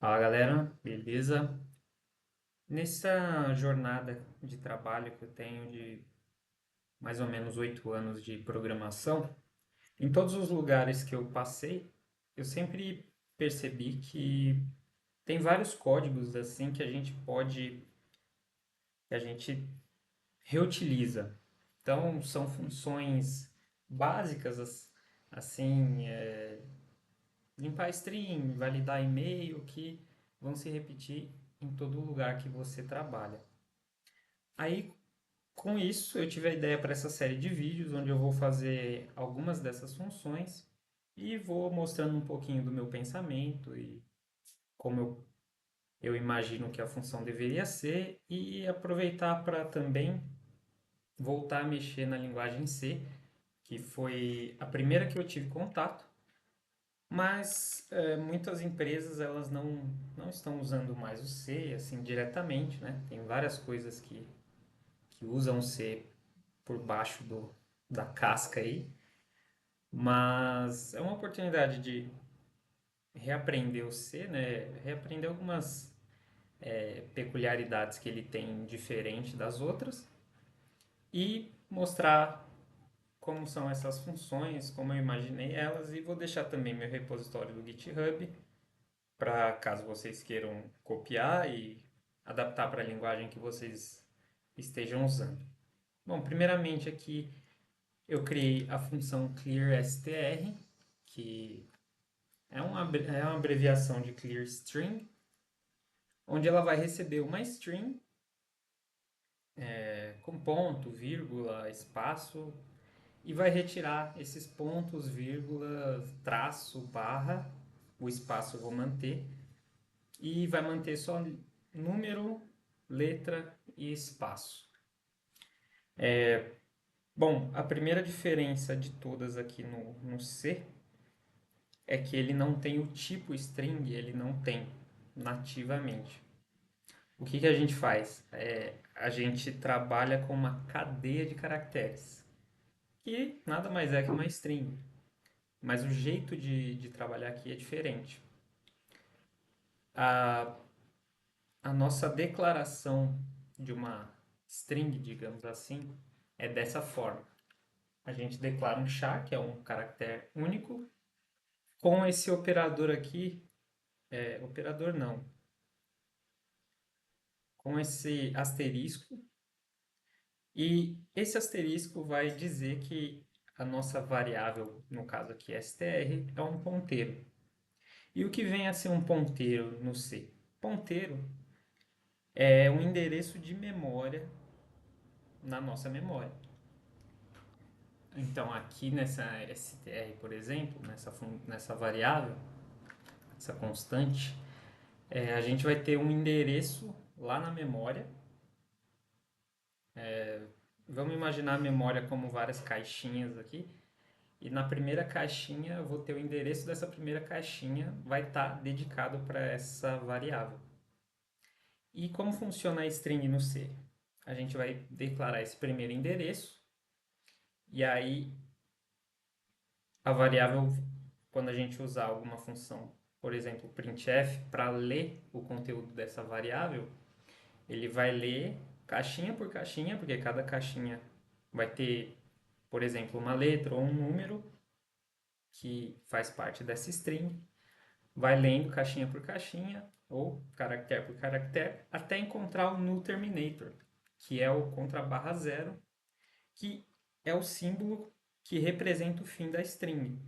Fala galera, beleza? Nessa jornada de trabalho que eu tenho de mais ou menos 8 anos de programação, em todos os lugares que eu passei, eu sempre percebi que tem vários códigos assim que a gente reutiliza. Então são funções básicas assim, limpar string, validar e-mail que vão se repetir em todo lugar que você trabalha. Aí, com isso, eu tive a ideia para essa série de vídeos, onde eu vou fazer algumas dessas funções e vou mostrando um pouquinho do meu pensamento e como eu imagino que a função deveria ser e aproveitar para também voltar a mexer na linguagem C, que foi a primeira que eu tive contato, mas muitas empresas elas não estão usando mais o C assim diretamente, né? Tem várias coisas que usam C por baixo da casca aí, mas é uma oportunidade de reaprender o C, né? Reaprender algumas peculiaridades que ele tem diferente das outras e mostrar como são essas funções, como eu imaginei elas, e vou deixar também meu repositório do GitHub para caso vocês queiram copiar e adaptar para a linguagem que vocês estejam usando. Bom, primeiramente aqui eu criei a função clearstr, que é uma abreviação de clear string, onde ela vai receber uma string com ponto, vírgula, espaço, e vai retirar esses pontos, vírgula, traço, barra, o espaço eu vou manter, e vai manter só número, letra e espaço. Bom, a primeira diferença de todas aqui no C é que ele não tem o tipo string, ele não tem nativamente. O que a gente faz? A gente trabalha com uma cadeia de caracteres, que nada mais é que uma string. Mas o jeito de trabalhar aqui é diferente. A, a nossa declaração de uma string, digamos assim, é dessa forma. A gente declara um char, que é um caractere único, com esse operador aqui, operador não, com esse asterisco. E esse asterisco vai dizer que a nossa variável, no caso aqui str, é um ponteiro. E o que vem a ser um ponteiro no C? Ponteiro é um endereço de memória na nossa memória. Então, aqui nessa str, por exemplo, nessa variável, essa constante, a gente vai ter um endereço lá na memória. Vamos imaginar a memória como várias caixinhas aqui. E na primeira caixinha eu vou ter o endereço dessa primeira caixinha, vai estar dedicado para essa variável. E como funciona a string no C? A gente vai declarar esse primeiro endereço, e aí a variável, quando a gente usar alguma função, por exemplo, printf, para ler o conteúdo dessa variável, ele vai ler caixinha por caixinha, porque cada caixinha vai ter, por exemplo, uma letra ou um número que faz parte dessa string, vai lendo caixinha por caixinha ou caractere por caractere até encontrar o null terminator, que é o contra barra zero, que é o símbolo que representa o fim da string.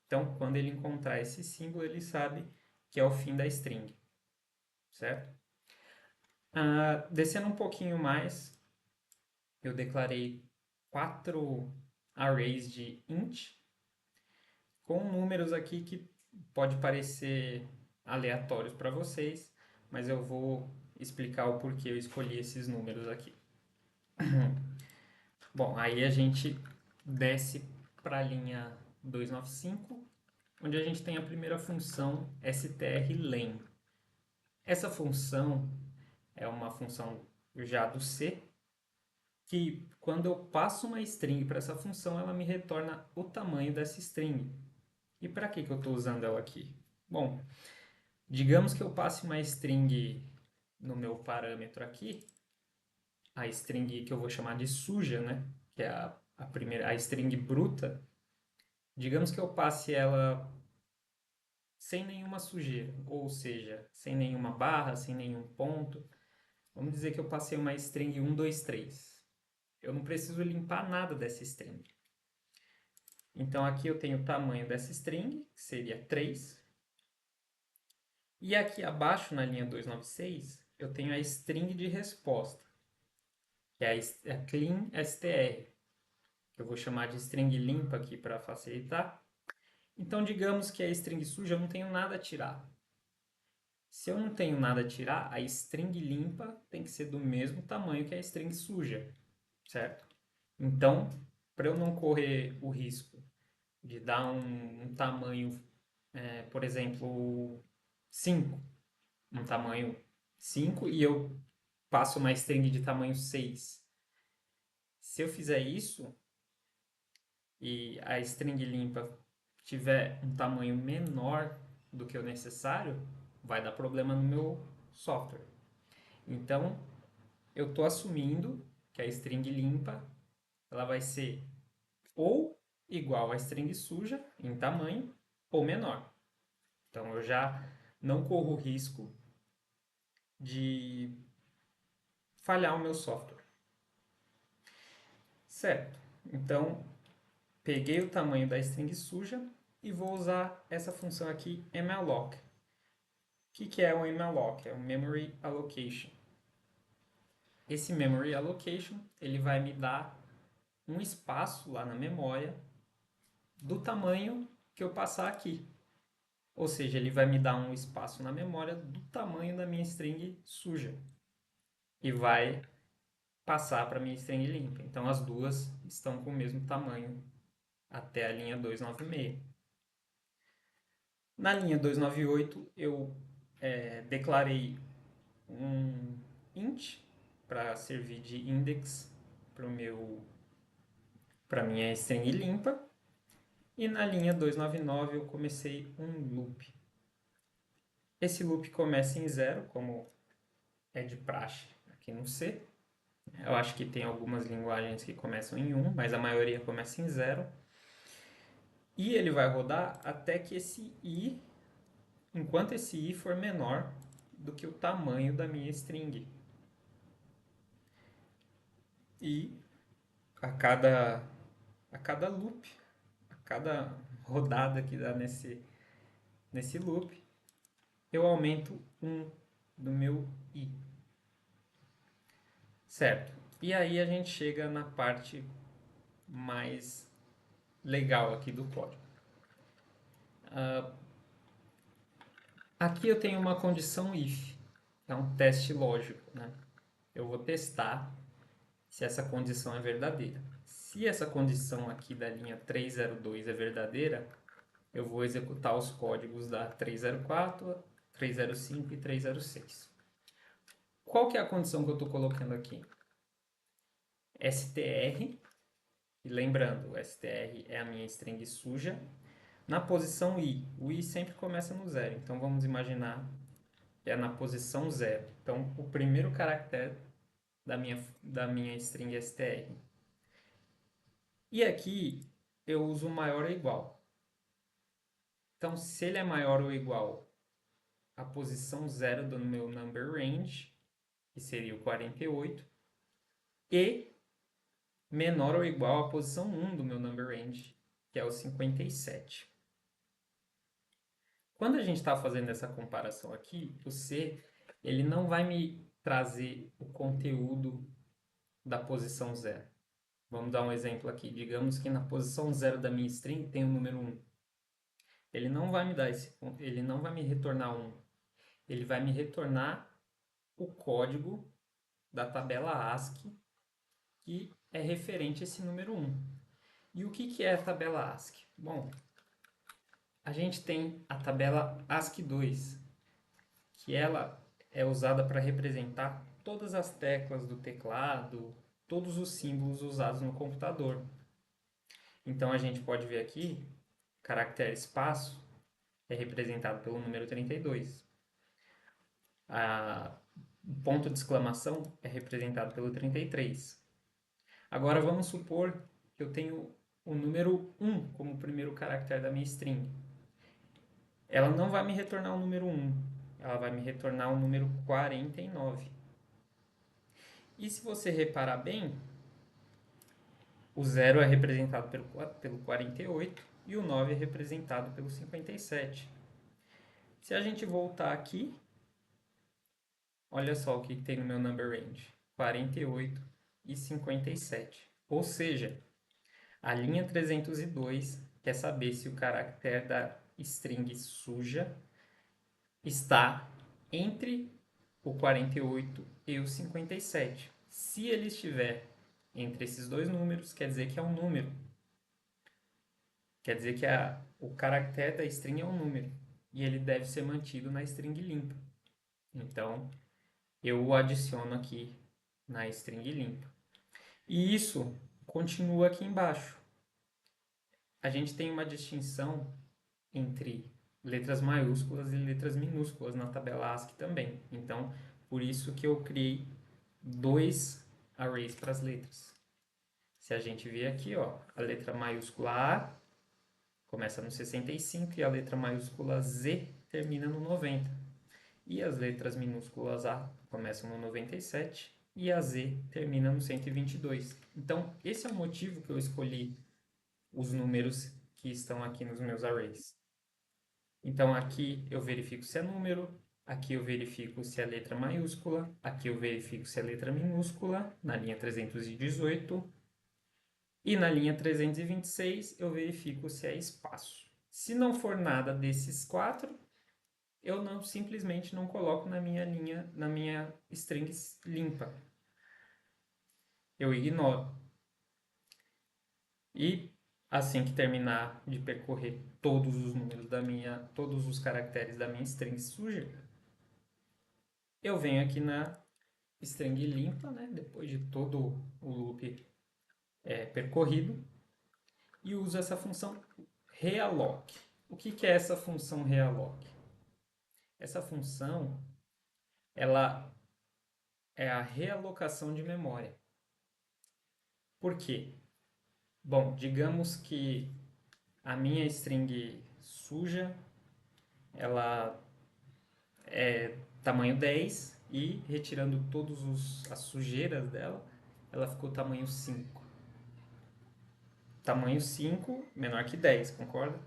Então, quando ele encontrar esse símbolo, ele sabe que é o fim da string, certo? Descendo um pouquinho mais, eu declarei 4 arrays de int com números aqui que pode parecer aleatórios para vocês, mas eu vou explicar o porquê eu escolhi esses números aqui. Bom, aí a gente desce para a linha 295, onde a gente tem a primeira função strlen. Essa função é uma função já do C, que quando eu passo uma string para essa função, ela me retorna o tamanho dessa string. E para que eu estou usando ela aqui? Bom, Digamos que eu passe uma string no meu parâmetro aqui, a string que eu vou chamar de suja, né? Que é a primeira, a string bruta. Digamos que eu passe ela sem nenhuma sujeira, ou seja, sem nenhuma barra, sem nenhum ponto. Vamos dizer que eu passei uma string 123. Eu não preciso limpar nada dessa string. Então aqui eu tenho o tamanho dessa string, que seria 3. E aqui abaixo na linha 296, eu tenho a string de resposta, que é a clean str, que eu vou chamar de string limpa aqui para facilitar. Então digamos que a string suja eu não tenho nada a tirar. Se eu não tenho nada a tirar, a string limpa tem que ser do mesmo tamanho que a string suja, certo? Então, para eu não correr o risco de dar um tamanho, por exemplo, 5, um tamanho 5 e eu passo uma string de tamanho 6. Se eu fizer isso e a string limpa tiver um tamanho menor do que o necessário, vai dar problema no meu software. Então, eu estou assumindo que a string limpa ela vai ser ou igual à string suja em tamanho ou menor. Então, eu já não corro o risco de falhar o meu software. Certo. Então, peguei o tamanho da string suja e vou usar essa função aqui, malloc. O que é o malloc? É o Memory Allocation. Esse Memory Allocation ele vai me dar um espaço lá na memória do tamanho que eu passar aqui. Ou seja, ele vai me dar um espaço na memória do tamanho da minha string suja. E vai passar para a minha string limpa. Então as duas estão com o mesmo tamanho até a linha 296. Na linha 298 eu declarei um int para servir de index para minha string limpa. E na linha 299 eu comecei um loop. Esse loop começa em 0, como é de praxe aqui no C. Eu acho que tem algumas linguagens que começam em 1, mas a maioria começa em 0. E ele vai rodar até que esse i, enquanto esse i for menor do que o tamanho da minha string. E a cada loop, a cada rodada que dá nesse loop, eu aumento 1 do meu i. Certo. E aí a gente chega na parte mais legal aqui do código. Aqui eu tenho uma condição if, é um teste lógico, né? Eu vou testar se essa condição é verdadeira. Se essa condição aqui da linha 302 é verdadeira, eu vou executar os códigos da 304, 305 e 306. Qual que é a condição que eu estou colocando aqui? str, e lembrando, o str é a minha string suja, na posição i. O i sempre começa no zero, então vamos imaginar que é na posição zero. Então, o primeiro caractere da minha string str. E aqui eu uso maior ou igual. Então, se ele é maior ou igual à posição zero do meu number range, que seria o 48, e menor ou igual à posição 1 do meu number range, que é o 57. Quando a gente está fazendo essa comparação aqui, o C ele não vai me trazer o conteúdo da posição zero. Vamos dar um exemplo aqui. Digamos que na posição 0 da minha string tem o número 1. Ele não vai me dar ele não vai me retornar 1. Ele vai me retornar o código da tabela ASCII que é referente a esse número 1. E o que é a tabela ASCII? Bom, a gente tem a tabela ASCII 2, que ela é usada para representar todas as teclas do teclado, todos os símbolos usados no computador. Então a gente pode ver aqui, caractere espaço é representado pelo número 32. O ponto de exclamação é representado pelo 33. Agora vamos supor que eu tenho o número 1 como primeiro caractere da minha string. Ela não vai me retornar o número 1, ela vai me retornar o número 49. E se você reparar bem, o 0 é representado pelo 48 e o 9 é representado pelo 57. Se a gente voltar aqui, olha só o que tem no meu number range: 48 e 57. Ou seja, a linha 302 quer saber se o caractere da string suja está entre o 48 e o 57. Se ele estiver entre esses dois números, quer dizer que é um número. Quer dizer que o caractere da string é um número e ele deve ser mantido na string limpa. Então, eu o adiciono aqui na string limpa. E isso continua aqui embaixo. A gente tem uma distinção entre letras maiúsculas e letras minúsculas na tabela ASCII também. Então, por isso que eu criei dois arrays para as letras. Se a gente ver aqui, ó, a letra maiúscula A começa no 65 e a letra maiúscula Z termina no 90. E as letras minúsculas A começam no 97 e a Z termina no 122. Então, esse é o motivo que eu escolhi os números que estão aqui nos meus arrays. Então, aqui eu verifico se é número, aqui eu verifico se é letra maiúscula, aqui eu verifico se é letra minúscula, na linha 318, e na linha 326 eu verifico se é espaço. Se não for nada desses quatro, eu não simplesmente não coloco na minha string limpa. Eu ignoro. E assim que terminar de percorrer todos os números todos os caracteres da minha string suja, eu venho aqui na string limpa, né, depois de todo o loop percorrido, e uso essa função realloc. O que é essa função realloc? Essa função ela é a realocação de memória. Por quê? Bom, digamos que a minha string suja ela é tamanho 10 e retirando todas as sujeiras dela, ela ficou tamanho 5. Tamanho 5 menor que 10, concorda?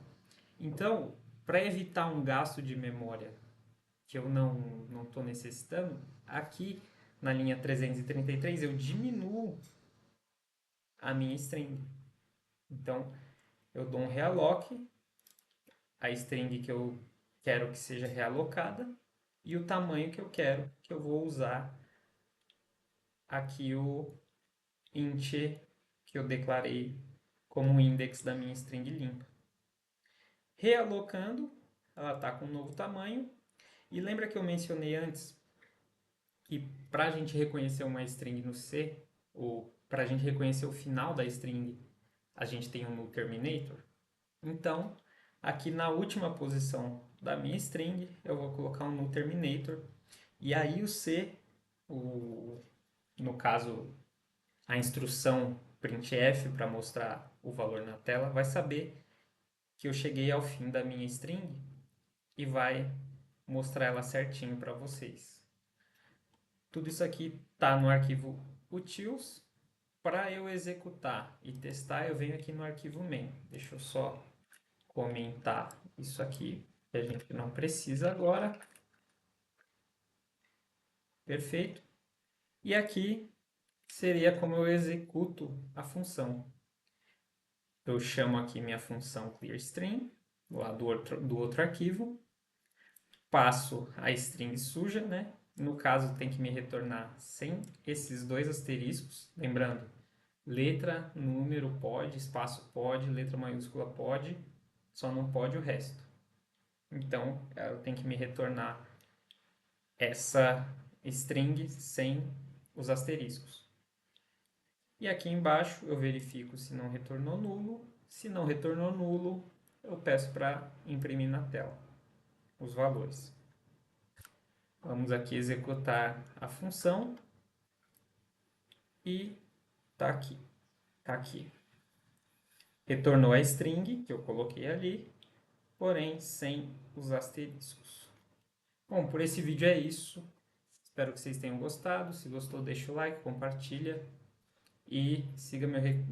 Então, para evitar um gasto de memória que eu não estou necessitando, aqui na linha 333 eu diminuo a minha string. Então, eu dou um realloc, a string que eu quero que seja realocada e o tamanho que eu quero, que eu vou usar aqui o int que eu declarei como index da minha string limpa. Realocando, ela está com um novo tamanho. E lembra que eu mencionei antes que para a gente reconhecer uma string no C, ou para a gente reconhecer o final da string, a gente tem um null terminator? Então, aqui na última posição da minha string, eu vou colocar um null terminator. E aí o C, no caso, a instrução printf para mostrar o valor na tela, vai saber que eu cheguei ao fim da minha string e vai mostrar ela certinho para vocês. Tudo isso aqui está no arquivo utils. Para eu executar e testar, eu venho aqui no arquivo main. Deixa eu só comentar isso aqui, que a gente não precisa agora. Perfeito. E aqui seria como eu executo a função. Eu chamo aqui minha função clearString, lá do outro arquivo, passo a string suja, né? No caso, tem que me retornar sem esses dois asteriscos. Lembrando, letra, número pode, espaço pode, letra maiúscula pode, só não pode o resto. Então, eu tenho que me retornar essa string sem os asteriscos. E aqui embaixo eu verifico se não retornou nulo. Se não retornou nulo, eu peço para imprimir na tela os valores. Vamos aqui executar a função e tá aqui, tá aqui. Retornou a string que eu coloquei ali, porém sem os asteriscos. Bom, por esse vídeo é isso. Espero que vocês tenham gostado. Se gostou, deixa o like, compartilha e siga meu